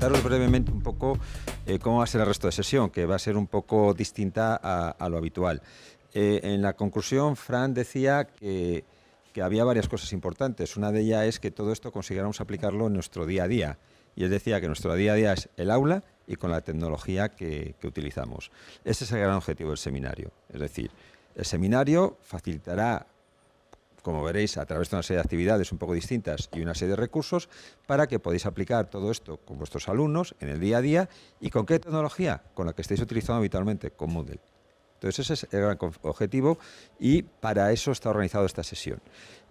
comentaros brevemente un poco cómo va a ser el resto de sesión, que va a ser un poco distinta a lo habitual. En la conclusión, Fran decía que había varias cosas importantes. Una de ellas es que todo esto consiguiéramos aplicarlo en nuestro día a día. Y él decía que nuestro día a día es el aula y con la tecnología que utilizamos. Ese es el gran objetivo del seminario. Es decir, el seminario facilitará, como veréis, a través de una serie de actividades un poco distintas y una serie de recursos para que podáis aplicar todo esto con vuestros alumnos en el día a día. ¿Y con qué tecnología? Con la que estáis utilizando habitualmente, con Moodle. Entonces ese es el gran objetivo y para eso está organizado esta sesión.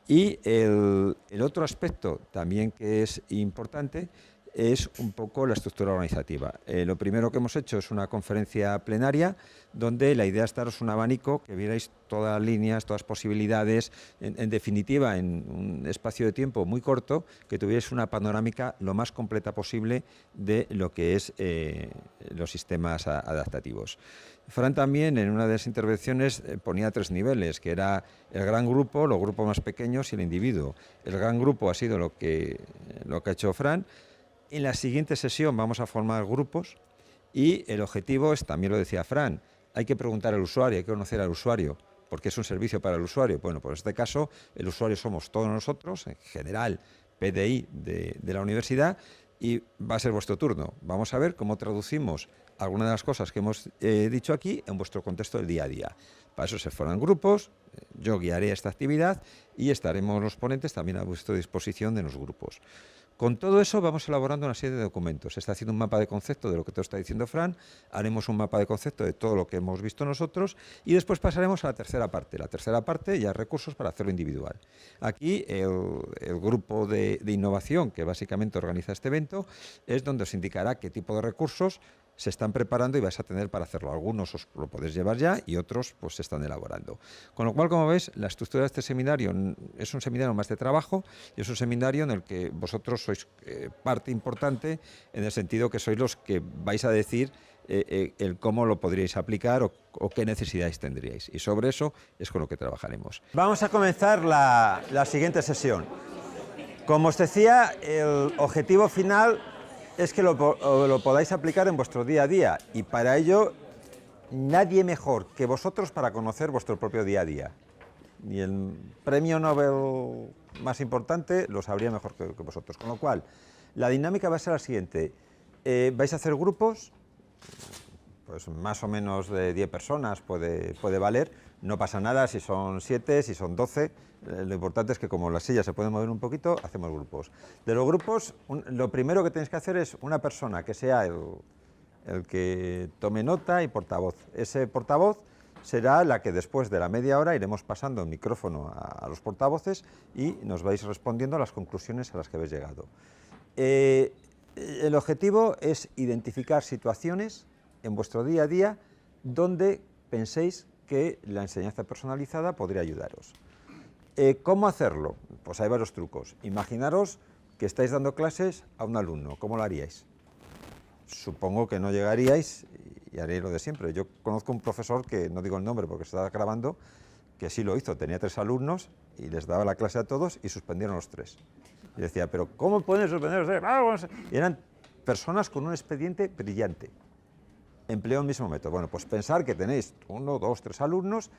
Y el otro aspecto también que es importante es un poco la estructura organizativa. Lo primero que hemos hecho es una conferencia plenaria donde la idea es daros un abanico, que vierais todas las líneas, todas las posibilidades, en definitiva, en un espacio de tiempo muy corto, que tuvierais una panorámica lo más completa posible de lo que es los sistemas adaptativos. Fran también en una de las intervenciones ponía 3 niveles, que era el gran grupo, los grupos más pequeños y el individuo. El gran grupo ha sido lo que ha hecho Fran. En la siguiente sesión vamos a formar grupos y el objetivo es, también lo decía Fran, hay que preguntar al usuario, hay que conocer al usuario, porque es un servicio para el usuario. Bueno, pues en este caso el usuario somos todos nosotros, en general PDI de la universidad, y va a ser vuestro turno. Vamos a ver cómo traducimos algunas de las cosas que hemos dicho aquí en vuestro contexto del día a día. Para eso se forman grupos, yo guiaré esta actividad y estaremos los ponentes también a vuestra disposición de los grupos. Con todo eso vamos elaborando una serie de documentos. Se está haciendo un mapa de concepto de lo que te está diciendo Fran, haremos un mapa de concepto de todo lo que hemos visto nosotros y después pasaremos a la tercera parte. La tercera parte ya recursos para hacerlo individual. Aquí el grupo de innovación que básicamente organiza este evento es donde os indicará qué tipo de recursos se están preparando y vais a tener para hacerlo. Algunos os lo podéis llevar ya y otros pues se están elaborando. Con lo cual, como veis, la estructura de este seminario es un seminario más de trabajo y es un seminario en el que vosotros sois parte importante en el sentido que sois los que vais a decir el cómo lo podríais aplicar o qué necesidades tendríais. Y sobre eso es con lo que trabajaremos. Vamos a comenzar la siguiente sesión. Como os decía, el objetivo final es que lo podáis aplicar en vuestro día a día y para ello nadie mejor que vosotros para conocer vuestro propio día a día. Ni el premio Nobel más importante lo sabría mejor que vosotros. Con lo cual, la dinámica va a ser la siguiente. Vais a hacer grupos, pues más o menos de 10 personas puede valer. No pasa nada si son 7, si son 12. Lo importante es que como las sillas se pueden mover un poquito, hacemos grupos. De los grupos, lo primero que tenéis que hacer es una persona que sea el que tome nota y portavoz. Ese portavoz será la que después de la media hora iremos pasando el micrófono a los portavoces y nos vais respondiendo a las conclusiones a las que habéis llegado. El objetivo es identificar situaciones en vuestro día a día donde penséis que la enseñanza personalizada podría ayudaros. ¿Cómo hacerlo? Pues hay varios trucos. Imaginaros que estáis dando clases a un alumno. ¿Cómo lo haríais? Supongo que no llegaríais y haréis lo de siempre. Yo conozco un profesor, que no digo el nombre porque se está grabando, que sí lo hizo. Tenía 3 alumnos y les daba la clase a todos y suspendieron los 3. Y decía, ¿pero cómo pueden suspender los 3? Y eran personas con un expediente brillante. Empleo el mismo método. Bueno, pues pensar que tenéis 1, 2, 3 alumnos,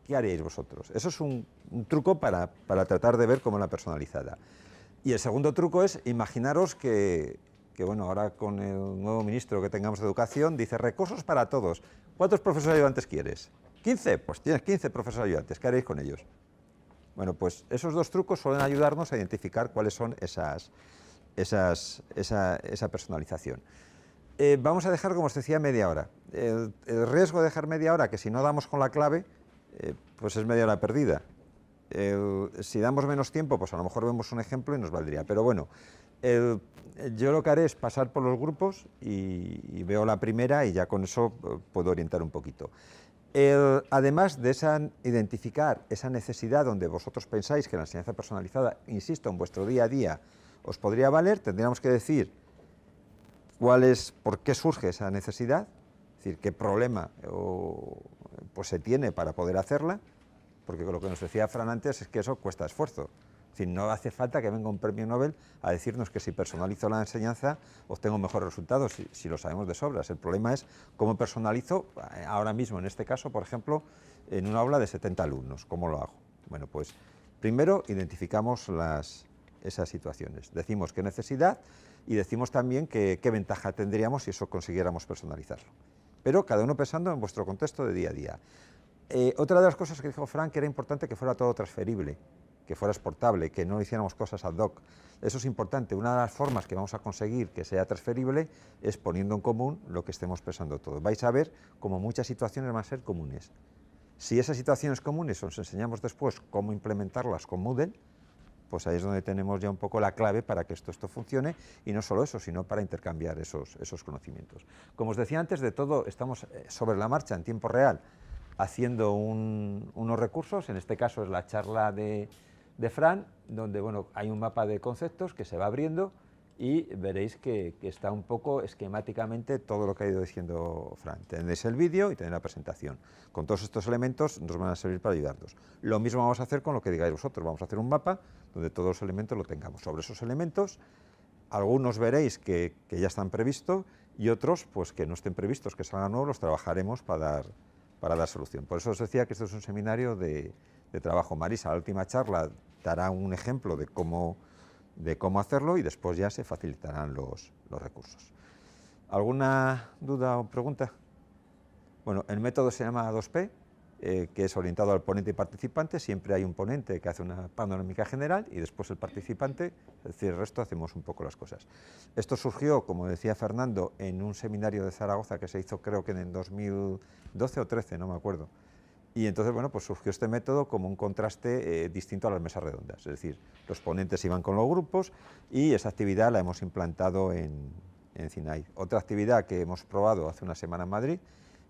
¿qué haríais vosotros? Eso es un truco para tratar de ver cómo es la personalizada. Y el segundo truco es imaginaros que bueno, ahora con el nuevo ministro que tengamos de Educación, dice recursos para todos. ¿Cuántos profesores ayudantes quieres? ¿15? Pues tienes 15 profesores ayudantes. ¿Qué haréis con ellos? Bueno, pues esos 2 trucos suelen ayudarnos a identificar cuáles son esa personalización. Vamos a dejar, como os decía, media hora. El riesgo de dejar media hora, que si no damos con la clave, pues es media hora perdida. Si damos menos tiempo, pues a lo mejor vemos un ejemplo y nos valdría. Pero bueno, yo lo que haré es pasar por los grupos y veo la primera y ya con eso puedo orientar un poquito. Además de identificar esa necesidad donde vosotros pensáis que la enseñanza personalizada, insisto, en vuestro día a día os podría valer, tendríamos que decir por qué surge esa necesidad, es decir, qué problema pues se tiene para poder hacerla, porque lo que nos decía Fran antes es que eso cuesta esfuerzo. Es decir, no hace falta que venga un premio Nobel a decirnos que si personalizo la enseñanza obtengo mejores resultados, si lo sabemos de sobras. El problema es cómo personalizo, ahora mismo en este caso, por ejemplo, en un aula de 70 alumnos, ¿cómo lo hago? Bueno, pues primero identificamos esas situaciones, decimos qué necesidad y decimos también qué ventaja tendríamos si eso consiguiéramos personalizarlo. Pero cada uno pensando en vuestro contexto de día a día. Otra de las cosas que dijo Frank, que era importante que fuera todo transferible, que fuera exportable, que no hiciéramos cosas ad hoc. Eso es importante. Una de las formas que vamos a conseguir que sea transferible es poniendo en común lo que estemos pensando todos. Vais a ver cómo muchas situaciones van a ser comunes. Si esas situaciones comunes os enseñamos después cómo implementarlas con Moodle, pues ahí es donde tenemos ya un poco la clave para que esto funcione, y no solo eso, sino para intercambiar esos conocimientos. Como os decía antes, de todo estamos sobre la marcha, en tiempo real, haciendo unos recursos. En este caso es la charla de Fran, donde bueno, hay un mapa de conceptos que se va abriendo y veréis que está un poco esquemáticamente todo lo que ha ido diciendo Fran. Tenéis el vídeo y tenéis la presentación. Con todos estos elementos nos van a servir para ayudarnos. Lo mismo vamos a hacer con lo que digáis vosotros. Vamos a hacer un mapa donde todos los elementos lo tengamos. Sobre esos elementos, algunos veréis que ya están previstos y otros pues que no estén previstos, que salgan nuevos, los trabajaremos para dar solución. Por eso os decía que esto es un seminario de trabajo. Marisa, la última charla, dará un ejemplo de cómo hacerlo y después ya se facilitarán los recursos. ¿Alguna duda o pregunta? Bueno, el método se llama 2P, que es orientado al ponente y participante. Siempre hay un ponente que hace una panorámica general y después el participante, es decir, el resto hacemos un poco las cosas. Esto surgió, como decía Fernando, en un seminario de Zaragoza que se hizo creo que en 2012 o 13, no me acuerdo. Y entonces, bueno, pues surgió este método como un contraste distinto a las mesas redondas, es decir, los ponentes iban con los grupos y esa actividad la hemos implantado en CINAI. Otra actividad que hemos probado hace una semana en Madrid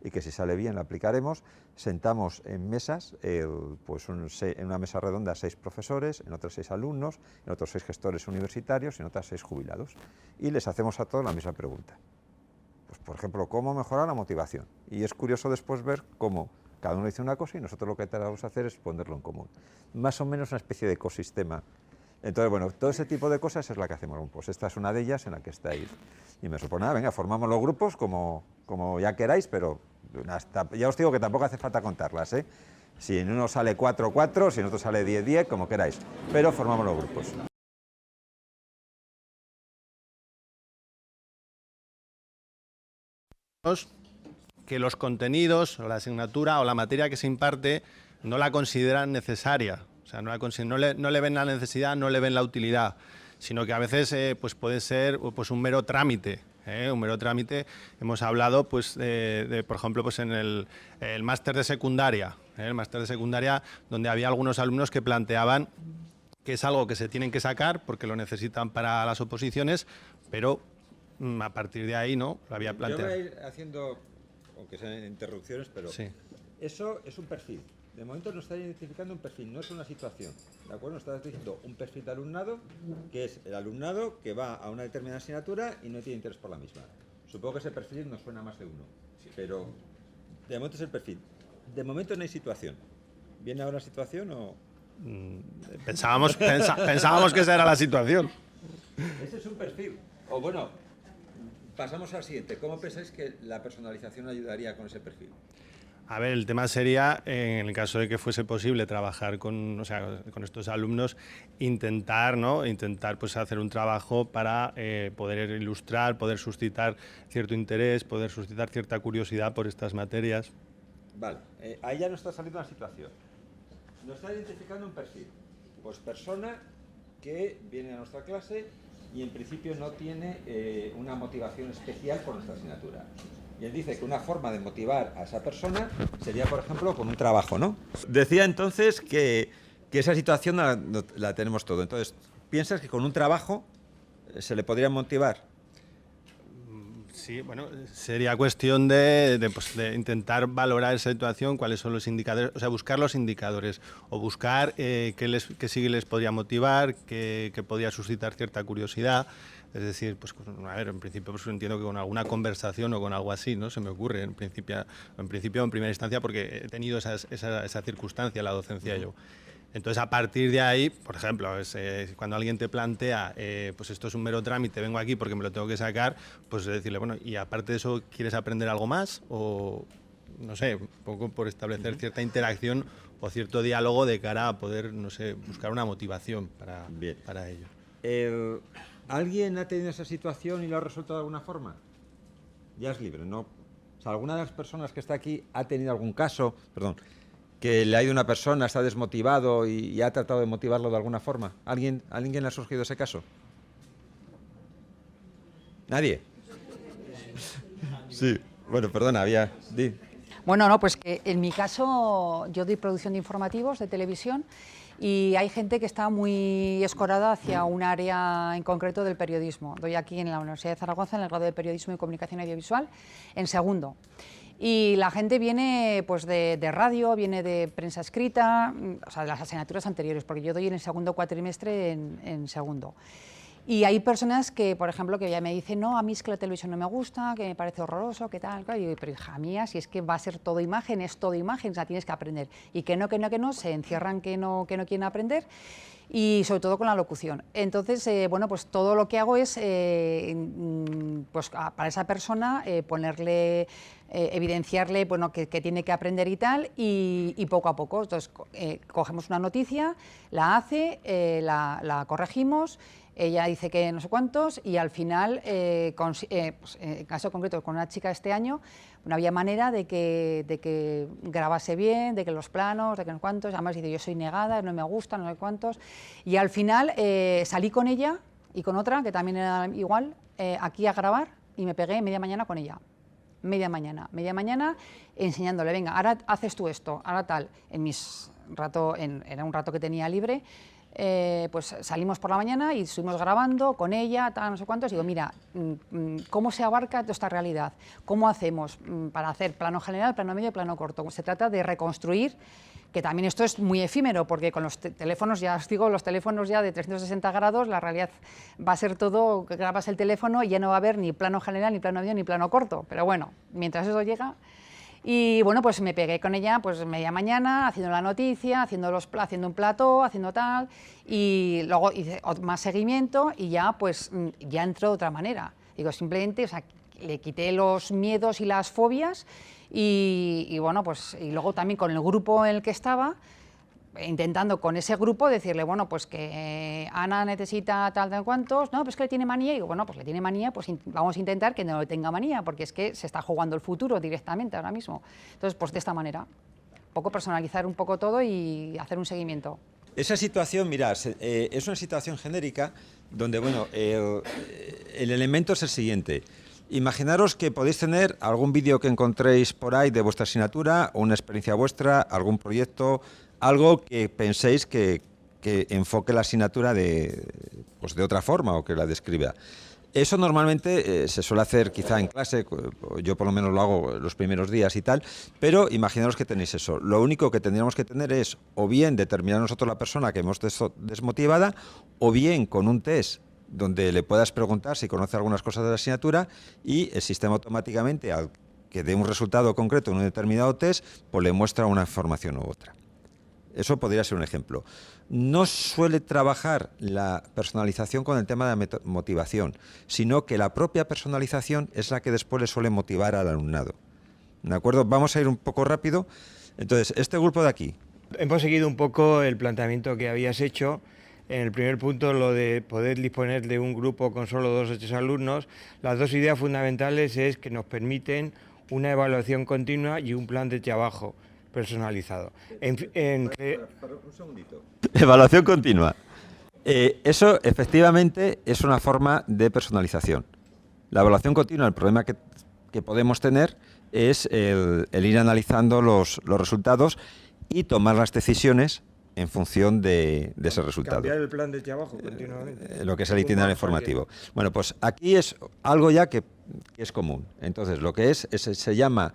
y que si sale bien la aplicaremos, sentamos en mesas, pues en una mesa redonda 6 profesores, en otras 6 alumnos, en otros 6 gestores universitarios y en otras 6 jubilados, y les hacemos a todos la misma pregunta. Pues, por ejemplo, ¿cómo mejorar la motivación? Y es curioso después ver cómo cada uno dice una cosa y nosotros lo que tratamos de hacer es ponerlo en común. Más o menos una especie de ecosistema. Entonces, bueno, todo ese tipo de cosas es la que hacemos. Pues esta es una de ellas en la que estáis. Y me supone, nada, venga, formamos los grupos como ya queráis, pero ya os digo que tampoco hace falta contarlas, ¿eh? Si en uno sale 4, 4, si en otro sale 10, 10, como queráis. Pero formamos los grupos. Que los contenidos o la asignatura o la materia que se imparte no la consideran necesaria, o sea, no le ven la necesidad, no le ven la utilidad, sino que a veces pues puede ser pues un mero trámite. Un mero trámite. Hemos hablado, pues, por ejemplo, pues en el máster de secundaria, el máster de secundaria, donde había algunos alumnos que planteaban que es algo que se tienen que sacar porque lo necesitan para las oposiciones, pero a partir de ahí no lo había planteado. Yo voy a ir haciendo, aunque sean interrupciones, pero sí. Eso es un perfil. De momento nos está identificando un perfil, no es una situación, ¿de acuerdo? Nos está diciendo un perfil de alumnado, que es el alumnado que va a una determinada asignatura y no tiene interés por la misma. Supongo que ese perfil nos suena más de uno, pero de momento es el perfil. De momento no hay situación. ¿Viene ahora situación o...? Pensábamos que esa era la situación. Ese es un perfil. O bueno, pasamos al siguiente. ¿Cómo pensáis que la personalización ayudaría con ese perfil? A ver, el tema sería, en el caso de que fuese posible trabajar con estos alumnos, intentar pues hacer un trabajo para poder ilustrar, poder suscitar cierto interés, poder suscitar cierta curiosidad por estas materias. Vale, ahí ya nos está saliendo una situación. Nos está identificando un perfil. Pues persona que viene a nuestra clase y en principio no tiene una motivación especial por nuestra asignatura. Y él dice que una forma de motivar a esa persona sería, por ejemplo, con un trabajo, ¿no? Decía entonces que esa situación la tenemos todo. Entonces, ¿piensas que con un trabajo se le podría motivar? Sí, bueno, sería cuestión de intentar valorar esa situación, cuáles son los indicadores, o sea, buscar los indicadores o buscar qué sí les podría motivar, qué podría suscitar cierta curiosidad. Es decir, pues a ver, en principio pues entiendo que con alguna conversación o con algo así, ¿no? Se me ocurre en principio en primera instancia, porque he tenido esa circunstancia en la docencia yo. Entonces, a partir de ahí, por ejemplo, cuando alguien te plantea, pues esto es un mero trámite, vengo aquí porque me lo tengo que sacar, pues decirle, bueno, y aparte de eso, ¿quieres aprender algo más? O, no sé, un poco por establecer cierta interacción o cierto diálogo de cara a poder, no sé, buscar una motivación para ello. ¿Alguien ha tenido esa situación y lo ha resuelto de alguna forma? Ya es libre, ¿no? O sea, ¿alguna de las personas que está aquí ha tenido algún caso, que le ha ido una persona, está desmotivado y ha tratado de motivarlo de alguna forma? ¿Alguien le ha surgido ese caso? ¿Nadie? Sí. Bueno, perdona, di. Bueno, no, pues que en mi caso yo doy producción de informativos de televisión y hay gente que está muy escorada hacia un área en concreto del periodismo. Doy aquí en la Universidad de Zaragoza en el grado de Periodismo y Comunicación Audiovisual en segundo. Y la gente viene pues de radio, viene de prensa escrita, o sea, de las asignaturas anteriores, porque yo doy en el segundo cuatrimestre en segundo. Y hay personas que, por ejemplo, que ya me dicen, no, a mí es que la televisión no me gusta, que me parece horroroso, que tal, y digo, pero hija mía, si es que va a ser todo imagen, es todo imagen, o sea, tienes que aprender. Y que no, se encierran que no quieren aprender, y sobre todo con la locución. Entonces, bueno, pues todo lo que hago es, pues para esa persona, ponerle, evidenciarle, bueno, que tiene que aprender y tal, y poco a poco. Entonces, cogemos una noticia, la hace, la corregimos, ella dice que no sé cuántos y al final, pues, en caso concreto con una chica este año, no había manera de que grabase bien, de que los planos, de que no sé cuántos, además dice yo soy negada, no me gusta, no sé cuántos, y al final salí con ella y con otra que también era igual, aquí a grabar y me pegué media mañana con ella. Media mañana enseñándole, venga, ahora haces tú esto, ahora tal, era un rato que tenía libre. Pues salimos por la mañana y estuvimos grabando con ella, tal, no sé cuántos, y digo, mira, ¿cómo se abarca toda esta realidad? ¿Cómo hacemos para hacer plano general, plano medio y plano corto? Se trata de reconstruir, que también esto es muy efímero, porque con los teléfonos, ya os digo, los teléfonos ya de 360 grados, la realidad va a ser todo, que grabas el teléfono y ya no va a haber ni plano general, ni plano medio, ni plano corto, pero bueno, mientras eso llega. Y bueno, pues me pegué con ella pues media mañana, haciendo la noticia, haciendo un plató, haciendo tal, y luego hice más seguimiento y ya pues ya entró de otra manera. Digo, simplemente, o sea, le quité los miedos y las fobias y bueno, pues y luego también con el grupo en el que estaba, intentando con ese grupo decirle, bueno, pues que Ana necesita tal cuantos, no, pues que le tiene manía, y digo, bueno, pues le tiene manía, pues vamos a intentar que no le tenga manía, porque es que se está jugando el futuro directamente ahora mismo. Entonces, pues de esta manera, un poco personalizar un poco todo y hacer un seguimiento. Esa situación, mirad, es una situación genérica donde, bueno, el elemento es el siguiente. Imaginaros que podéis tener algún vídeo que encontréis por ahí de vuestra asignatura, o una experiencia vuestra, algún proyecto, algo que penséis que enfoque la asignatura pues de otra forma o que la describa. Eso normalmente se suele hacer quizá en clase, yo por lo menos lo hago los primeros días y tal, pero imaginaros que tenéis eso. Lo único que tendríamos que tener es o bien determinar nosotros la persona que hemos desmotivada, o bien con un test donde le puedas preguntar si conoce algunas cosas de la asignatura y el sistema automáticamente, al que dé un resultado concreto en un determinado test, pues le muestra una información u otra. Eso podría ser un ejemplo. No suele trabajar la personalización con el tema de la motivación, sino que la propia personalización es la que después le suele motivar al alumnado. ¿De acuerdo? Vamos a ir un poco rápido. Entonces, este grupo de aquí. Hemos seguido un poco el planteamiento que habías hecho. En el primer punto, lo de poder disponer de un grupo con solo 2 o 3 alumnos. Las dos ideas fundamentales es que nos permiten una evaluación continua y un plan de trabajo personalizado. Un segundito. Evaluación continua. Eso efectivamente es una forma de personalización. La evaluación continua, el problema que podemos tener es el ir analizando los resultados y tomar las decisiones en función de ese resultado. Cambiar el plan de trabajo continuamente. Lo que es el itinerario informativo. Bueno, pues aquí es algo ya que es común. Entonces, lo que se llama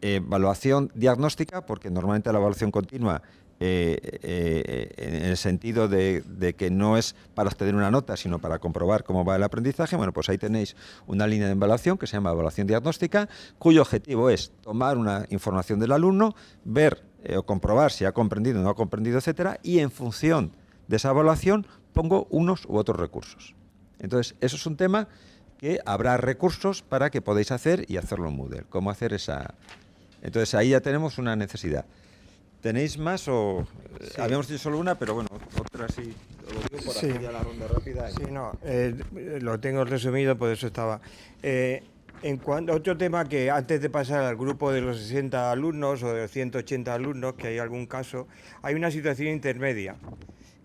evaluación diagnóstica, porque normalmente la evaluación continua, en el sentido de que no es para obtener una nota, sino para comprobar cómo va el aprendizaje, bueno, pues ahí tenéis una línea de evaluación que se llama evaluación diagnóstica, cuyo objetivo es tomar una información del alumno, ver o comprobar si ha comprendido o no ha comprendido, etcétera, y en función de esa evaluación pongo unos u otros recursos. Entonces, eso es un tema que habrá recursos para que podáis hacer y hacerlo en Moodle. ¿Cómo hacer esa...? Entonces, ahí ya tenemos una necesidad. ¿Tenéis más o...? Sí. Habíamos dicho solo una, pero bueno, otra sí. Lo digo por hacer ya la ronda rápida. Sí, no, lo tengo resumido, por eso estaba. En cuanto a otro tema, que antes de pasar al grupo de los 60 alumnos o de los 180 alumnos, que hay algún caso, hay una situación intermedia.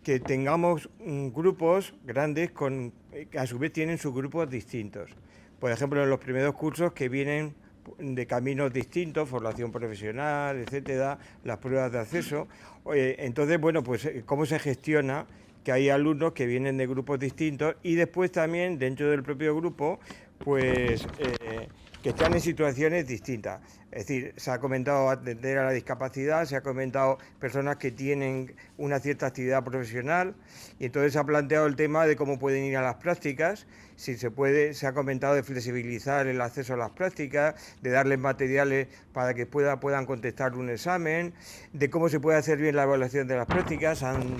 Que tengamos grupos grandes que a su vez tienen sus grupos distintos. Por ejemplo, en los primeros cursos que vienen de caminos distintos, formación profesional, etcétera, las pruebas de acceso. Entonces, bueno, pues cómo se gestiona que hay alumnos que vienen de grupos distintos y después también dentro del propio grupo, pues que están en situaciones distintas. Es decir, se ha comentado atender a la discapacidad, se ha comentado personas que tienen una cierta actividad profesional y entonces se ha planteado el tema de cómo pueden ir a las prácticas, si se puede, se ha comentado de flexibilizar el acceso a las prácticas, de darles materiales para que puedan contestar un examen, de cómo se puede hacer bien la evaluación de las prácticas, han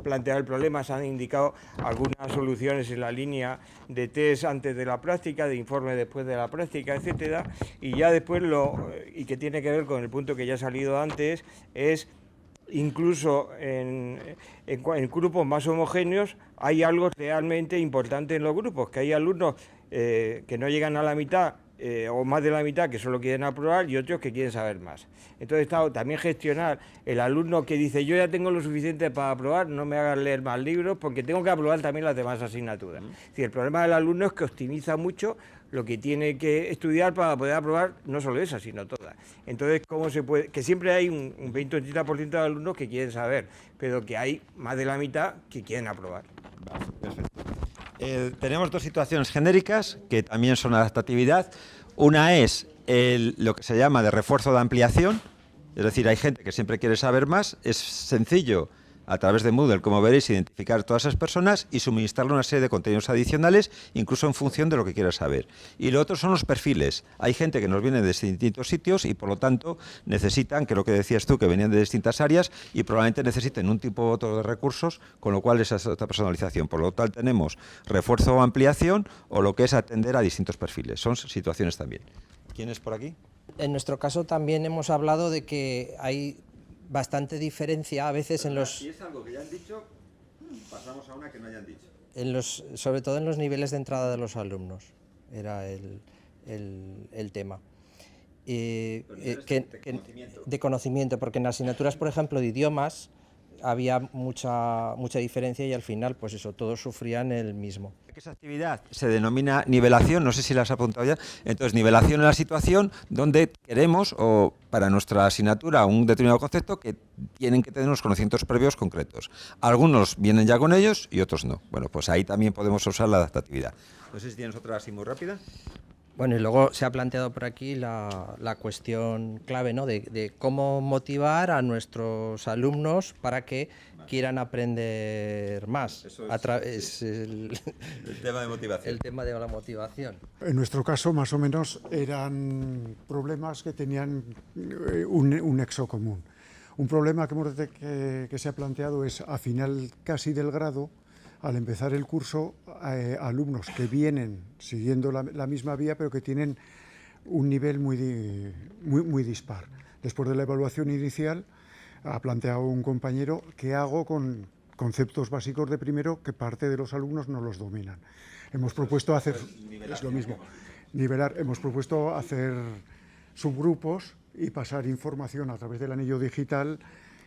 planteado el problema, se han indicado algunas soluciones en la línea de test antes de la práctica, de informe después de la práctica, etcétera, y ya después y que tiene que ver con el punto que ya ha salido antes, es incluso en grupos más homogéneos hay algo realmente importante en los grupos, que hay alumnos que no llegan a la mitad o más de la mitad que solo quieren aprobar y otros que quieren saber más. Entonces también gestionar el alumno que dice yo ya tengo lo suficiente para aprobar, no me hagas leer más libros porque tengo que aprobar también las demás asignaturas. Es decir, el problema del alumno es que optimiza mucho lo que tiene que estudiar para poder aprobar no solo esa, sino todas. Entonces, ¿cómo se puede? Que siempre hay un 20 o 30% de alumnos que quieren saber, pero que hay más de la mitad que quieren aprobar. Vale, perfecto. Tenemos dos situaciones genéricas que también son adaptatividad. Una es lo que se llama de refuerzo de ampliación, es decir, hay gente que siempre quiere saber más, es sencillo a través de Moodle, como veréis, identificar todas esas personas y suministrarle una serie de contenidos adicionales, incluso en función de lo que quiera saber. Y lo otro son los perfiles. Hay gente que nos viene de distintos sitios y, por lo tanto, necesitan, que lo que decías tú, que venían de distintas áreas y probablemente necesiten un tipo u otro de recursos, con lo cual esa es otra personalización. Por lo tal, tenemos refuerzo o ampliación o lo que es atender a distintos perfiles. Son situaciones también. ¿Quién es por aquí? En nuestro caso también hemos hablado de que hay bastante diferencia a veces en los... Si es algo que ya han dicho, pasamos a una que no hayan dicho. Sobre todo en los niveles de entrada de los alumnos, era el tema. De conocimiento, porque en asignaturas, por ejemplo, de idiomas, había mucha diferencia y al final, pues eso, todos sufrían el mismo. Esa actividad se denomina nivelación, no sé si la has apuntado ya. Entonces, nivelación es la situación donde queremos, o para nuestra asignatura, un determinado concepto que tienen que tener unos conocimientos previos concretos. Algunos vienen ya con ellos y otros no. Bueno, pues ahí también podemos usar la adaptatividad. No sé si tienes otra así muy rápida. Bueno, y luego se ha planteado por aquí la cuestión clave, ¿no? de cómo motivar a nuestros alumnos para que quieran aprender más. Eso es el tema de motivación. El tema de la motivación. En nuestro caso, más o menos, eran problemas que tenían un nexo común. Un problema que se ha planteado es, a final casi del grado, al empezar el curso, alumnos que vienen siguiendo la misma vía, pero que tienen un nivel muy dispar. Después de la evaluación inicial, ha planteado un compañero qué hago con conceptos básicos de primero que parte de los alumnos no los dominan. Hemos propuesto hacer, es lo mismo, nivelar, hemos propuesto hacer subgrupos y pasar información a través del anillo digital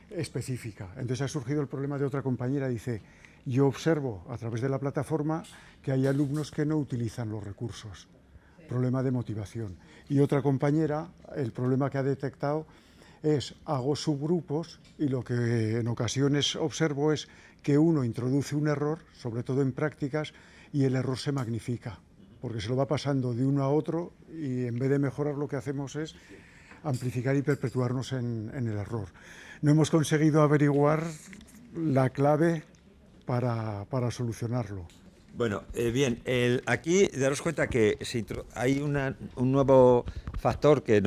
específica. Entonces ha surgido el problema de otra compañera, dice, yo observo a través de la plataforma que hay alumnos que no utilizan los recursos, problema de motivación. Y otra compañera, el problema que ha detectado es, hago subgrupos y lo que en ocasiones observo es que uno introduce un error, sobre todo en prácticas, y el error se magnifica, porque se lo va pasando de uno a otro y en vez de mejorar lo que hacemos es amplificar y perpetuarnos en el error. No hemos conseguido averiguar la clave para solucionarlo. Bueno, bien, aquí daros cuenta que hay un nuevo factor que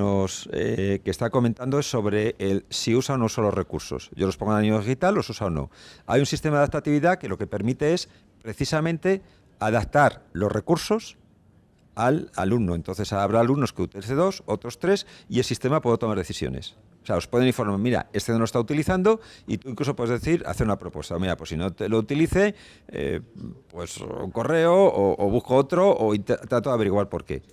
que está comentando es sobre el si usa o no usa los recursos. Yo los pongo en el nivel digital, los usa o no. Hay un sistema de adaptatividad que lo que permite es precisamente adaptar los recursos al alumno. Entonces habrá alumnos que utilicen 2, otros 3 y el sistema puede tomar decisiones. O sea, os pueden informar, mira, este no lo está utilizando y tú incluso puedes decir, hacer una propuesta. Mira, pues si no te lo utilice, pues un correo o busco otro o trato de averiguar por qué.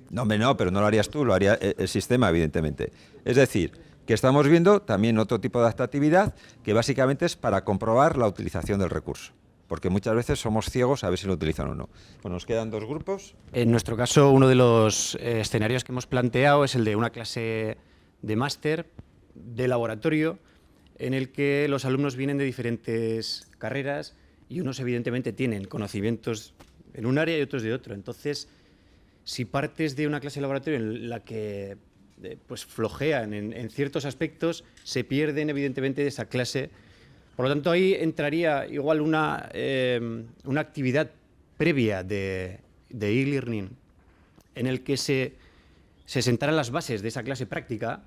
No, hombre, no, pero no lo harías tú, lo haría el sistema, evidentemente. Es decir, que estamos viendo también otro tipo de adaptatividad que básicamente es para comprobar la utilización del recurso. Porque muchas veces somos ciegos a ver si lo utilizan o no. Bueno, nos quedan 2 grupos. En nuestro caso, uno de los escenarios que hemos planteado es el de una clase de máster, de laboratorio, en el que los alumnos vienen de diferentes carreras y unos evidentemente tienen conocimientos en un área y otros de otro. Entonces, si partes de una clase de laboratorio en la que pues flojean en ciertos aspectos, se pierden evidentemente de esa clase. Por lo tanto, ahí entraría igual una actividad previa de e-learning en el que se sentaran las bases de esa clase práctica.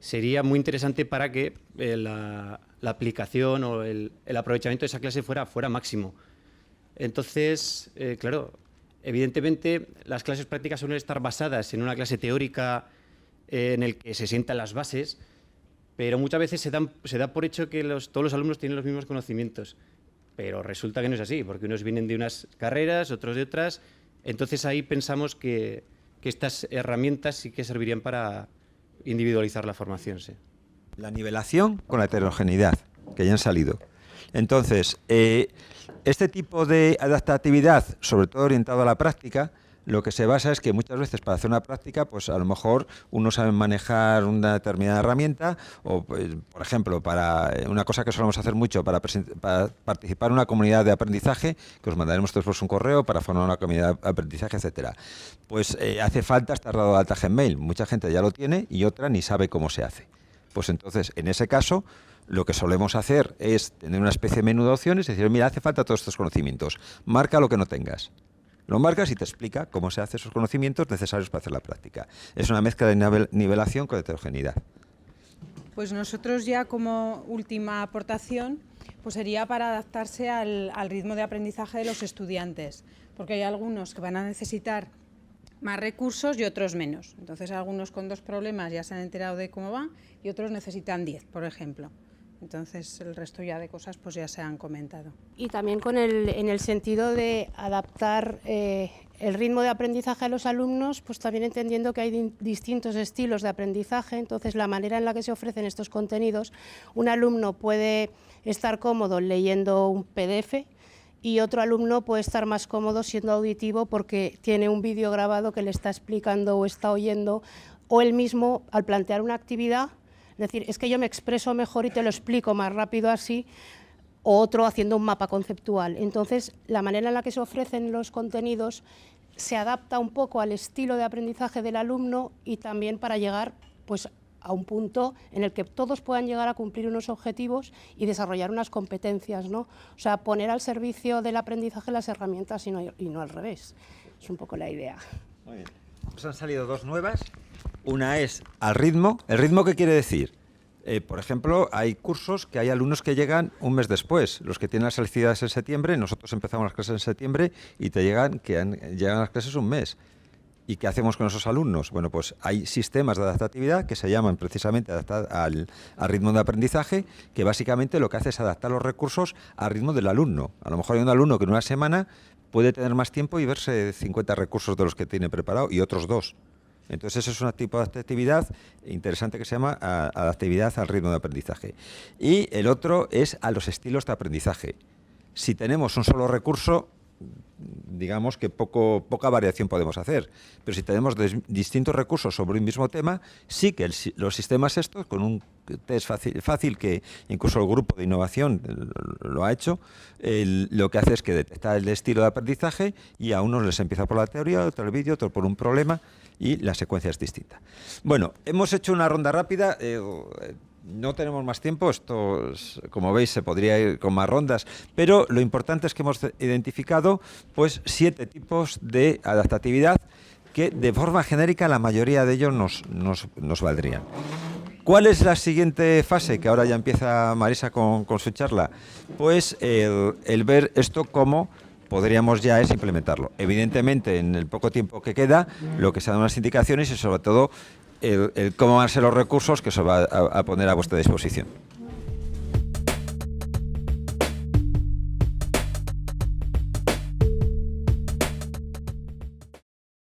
Sería muy interesante para que la aplicación o el aprovechamiento de esa clase fuera máximo. Entonces, claro, evidentemente las clases prácticas suelen estar basadas en una clase teórica en el que se sientan las bases, pero muchas veces se da por hecho que todos los alumnos tienen los mismos conocimientos, pero resulta que no es así, porque unos vienen de unas carreras, otros de otras. Entonces ahí pensamos que estas herramientas sí que servirían para individualizar la formación. Sí. La nivelación con la heterogeneidad, que ya han salido. Entonces, este tipo de adaptatividad, sobre todo orientado a la práctica, lo que se basa es que muchas veces para hacer una práctica, pues a lo mejor uno sabe manejar una determinada herramienta o, pues, por ejemplo, para una cosa que solemos hacer mucho, para participar en una comunidad de aprendizaje, que os mandaremos después un correo para formar una comunidad de aprendizaje, etcétera. Pues hace falta estar dado de alta Gmail. Mucha gente ya lo tiene y otra ni sabe cómo se hace. Pues entonces, en ese caso, lo que solemos hacer es tener una especie de menú de opciones y decir, mira, hace falta todos estos conocimientos. Marca lo que no tengas. Lo marcas y te explica cómo se hacen esos conocimientos necesarios para hacer la práctica. Es una mezcla de nivelación con heterogeneidad. Pues nosotros ya como última aportación pues sería para adaptarse al ritmo de aprendizaje de los estudiantes, porque hay algunos que van a necesitar más recursos y otros menos. Entonces algunos con 2 problemas ya se han enterado de cómo van y otros necesitan 10, por ejemplo. Entonces el resto ya de cosas pues ya se han comentado. Y también en el sentido de adaptar el ritmo de aprendizaje a los alumnos, pues también entendiendo que hay distintos estilos de aprendizaje. Entonces la manera en la que se ofrecen estos contenidos, un alumno puede estar cómodo leyendo un PDF y otro alumno puede estar más cómodo siendo auditivo porque tiene un vídeo grabado que le está explicando o está oyendo, o él mismo al plantear una actividad. Es decir, es que yo me expreso mejor y te lo explico más rápido así, o otro haciendo un mapa conceptual. Entonces, la manera en la que se ofrecen los contenidos se adapta un poco al estilo de aprendizaje del alumno y también para llegar pues, a un punto en el que todos puedan llegar a cumplir unos objetivos y desarrollar unas competencias, ¿no? O sea, poner al servicio del aprendizaje las herramientas y no al revés. Es un poco la idea. Muy bien. Pues han salido 2 nuevas. Una es al ritmo. ¿El ritmo qué quiere decir? Por ejemplo, hay cursos que hay alumnos que llegan un mes después. Los que tienen las felicidades en septiembre, nosotros empezamos las clases en septiembre y llegan a las clases un mes. ¿Y qué hacemos con esos alumnos? Bueno, pues hay sistemas de adaptatividad que se llaman precisamente adaptar al ritmo de aprendizaje, que básicamente lo que hace es adaptar los recursos al ritmo del alumno. A lo mejor hay un alumno que en una semana puede tener más tiempo y verse 50 recursos de los que tiene preparado y otros 2. Entonces, ese es un tipo de adaptatividad interesante que se llama adaptatividad al ritmo de aprendizaje. Y el otro es a los estilos de aprendizaje. Si tenemos un solo recurso, digamos que poca variación podemos hacer. Pero si tenemos distintos recursos sobre un mismo tema, sí que los sistemas estos, con un test fácil que incluso el grupo de innovación lo ha hecho, lo que hace es que detecta el estilo de aprendizaje y a unos les empieza por la teoría, otro el vídeo, otro por un problema y la secuencia es distinta. Bueno, hemos hecho una ronda rápida. No tenemos más tiempo, esto, como veis, se podría ir con más rondas, pero lo importante es que hemos identificado pues 7 tipos de adaptatividad que de forma genérica la mayoría de ellos nos valdrían. ¿Cuál es la siguiente fase? Que ahora ya empieza Marisa con su charla. Pues el ver esto cómo podríamos ya es implementarlo. Evidentemente, en el poco tiempo que queda, lo que se dan unas indicaciones y sobre todo el cómo van a ser los recursos que se va a poner a vuestra disposición.